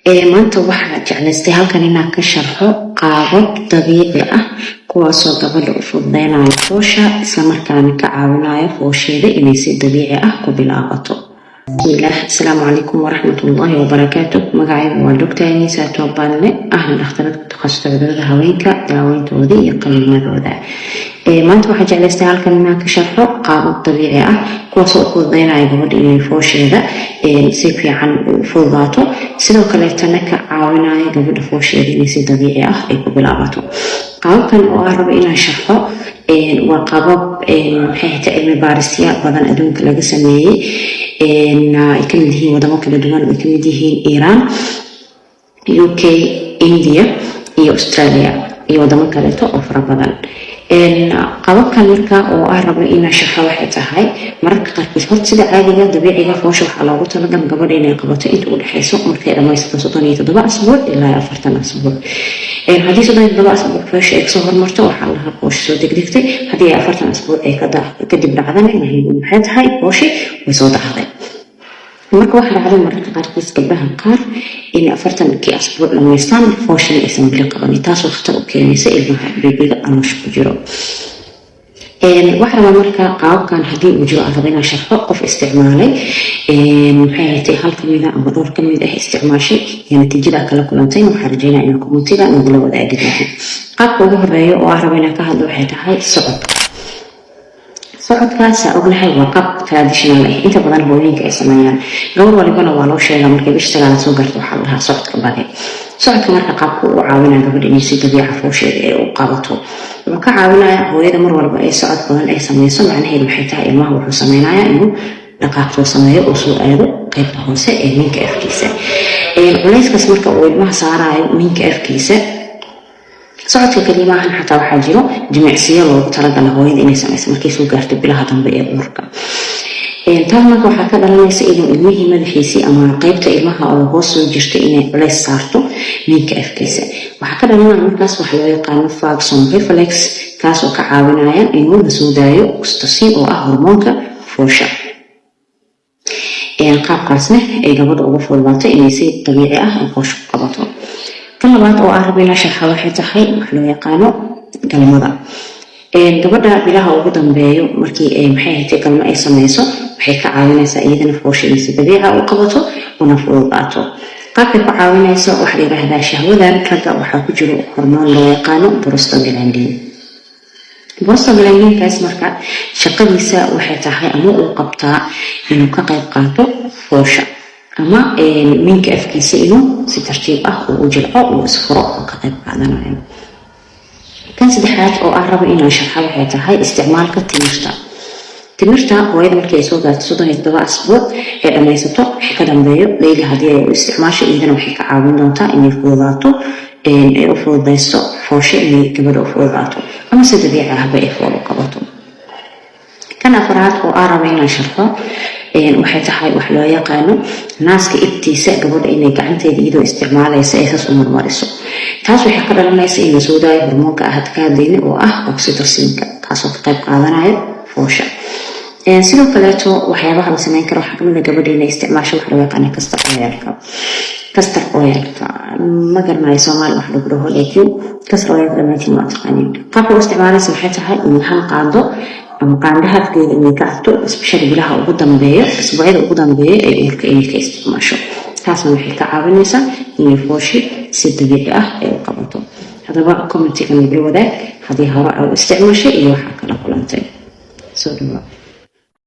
maanta waxaa jeclaystay halkan inaan ka sharxo qaabab dabiici ah kuwaasoo gabadha u fududeynayo foosha isla markaana ka caawinayo foosheeda inay si dabiici ah ku bilaabato. Assalaamu calaykum waraxmatullaahi wabarakaatuh. magacaygu waa Dr. Anisa Toobaanle, ahna dhakhtarada takhasuska cudurrada haweenka, daaweyntooda iyo qalliinadooda. maanta waxaa jeclaystay halkan inaan ka sharxo qaabab dabiici ah kuwaasoo u fududeynayo gabadha inay foosheeda si fiican u fududaato, sidoo kaleetana ka caawinayo gabadha foosheeda inay si dabiici ah ay ku bilaabato. qaababkan oo aan rabo inaan sharxo waa qaabab cilmi baarisyo badan adduunka laga sameeyey, ay ka mid yihiin wadamo kala duwan, ay ka mid yihiin Iran, UK, India iyo Australia iyo wadamo kaleeto oo fara badan. qaababkan marka oo aan rabo inaan sharxo waxay tahay mararka qaarkiis horta sida caadiga dabiiciga foosha waxaa loogu talagalay gabadha inay qabato inta u dhexeyso markay dhammaysato 37 asbuuc ilaa 40 asbuuc. haddii 37 asbuuc foosha ay kasoo hormarto waxaa lahaa foosha soo degdegtay, haddii 40 asbuuc ay kadib dhacdana maxay tahay foosha way soo dhacday. marka waxaa dhacday mararka qaarkiis gabdhaha qaar in 40 asbuuc dhammaystaan fooshan aysan bili qabanin, taasoo khatar u keenaysa ilmaha beebiga caloosha ku jiro. waxaa rabaa marka qaababkan haddii uu jiro aan raba inaan sharxo qof isticmaalay hal kamid ah ama dhowr kamid ah isticmaashay iyo natiijada kala kulantay, waxaan rajeynaa inaan kommentiga nagula wadaagi doono. qaabka ugu horeeya oo aan raba inaan ka hadlo waxay tahay socodkaas ognahay waa qaab traditional ah, inta badan hooyooyinka ay sameeyaan. gabar walibana waa loo sheegaa markay bisha 9 soo gaarto waxaa la dhahaa socodka bari. socodka marka qaabku u caawinaya gabadha inay si dabiici foosheeda ay u qabato, wuxuu ka caawinayaa hooyada mar walba ay socod badan ay sameyso. macnaheedu waxay tahay ilmaha wuxuu sameynayaa inuu dhaqaaqo sameeyo oo soo aado qaybta hoose ee minka afkiisa. culayskaas marka uu ilmaha saarayo minka afkiisa, socodka kalimahan xataa waxaa jiro jimicsiyo loogu talagalay hooyada inay sameyso markay soo gaarto bilaha dambe ee uurka. taas marka waxaa ka dhalanaysa inuu ilmihii madaxiisii ama qaybta ilmaha oo hoos soo jirta inay culays saarto minka afkiisa. waxaa ka dhalanaya markaas waxa loo yaqaano vagus reflex, kaasoo ka caawinaya inuu la soo daayo oxytocin oo ah hormoonka foosha. qaabkaasna ay gabadha ugu fududaato inay si dabiici ah foosha ku qabato. kan labaad oo aan rabo inaan sharxo waxay tahay waxa loo yaqaano galmada. gabadha bilaha ugu dambeeyo markii galmo ay sameyso waxay ka caawinaysaa iyadana foosha inay si dabiici ah u qabato una fududaato. qaabkay ku caawinayso waxaa la yidhaahdaa shahwadan ragga waxaa ku jiro hormoon loo yaqaano prostaglandin. prostaglandinkaas marka shaqadiisa waxay tahay ama uu qabtaa inuu ka qayb qaato foosha ama minka afkiisa inuu si tartiib ah u jilco uu isfuro oo ka qayb qaadanayo. kan saddexaad oo aan rabo inaan sharxo waxay tahay isticmaalka timirta hooyada markii ay soo gaarto 37 asbuuc ee dhammaysato wixii ka dambeeyo leyli haddii ay u isticmaasho iyadana waxay ka caawin doontaa inay fududaato, ay u fududayso foosha inay gabadha u fududaato ama si dabiici ahba ay fool u qabato. kan afraad oo aan rabo inaan sharxo waxay tahay wax loo yaqaano naaska ibtiisa gabadha inay gacanteeda iyadoo isticmaalaysa ay saas u marmariso. taas waxay ka dhalanaysa in la soo daayo hormoonka ka hadlayna oo ah oxytocinka, kaasoo ka qayb qaadanayo foosha. sidoo kaleeto waxyaabaha la sameyn karo waxaa kamid ah gabadha inay isticmaasho wax loo yaqaano castor oilka. ma garanayo Soomaali wax lagu dhaho, laakiin castor oilka dhammaantiin waa taqaaniin. qaabka u isticmaalaysa waxay tahay in hal qaado ama qaandahadkeeda inay ka cabto especially bilaha ugu dambeeyo, isbuucyada ugu dambeeya ay uurka inay ka isticmaasho. taasna waxay ka caawinaysaa inay fooshi si dabiici ah ay u qabato. haddaba commentiga nagula wadaag haddii hore aad isticmaashay iyo waxaa kala kulantay. soo dhawaad.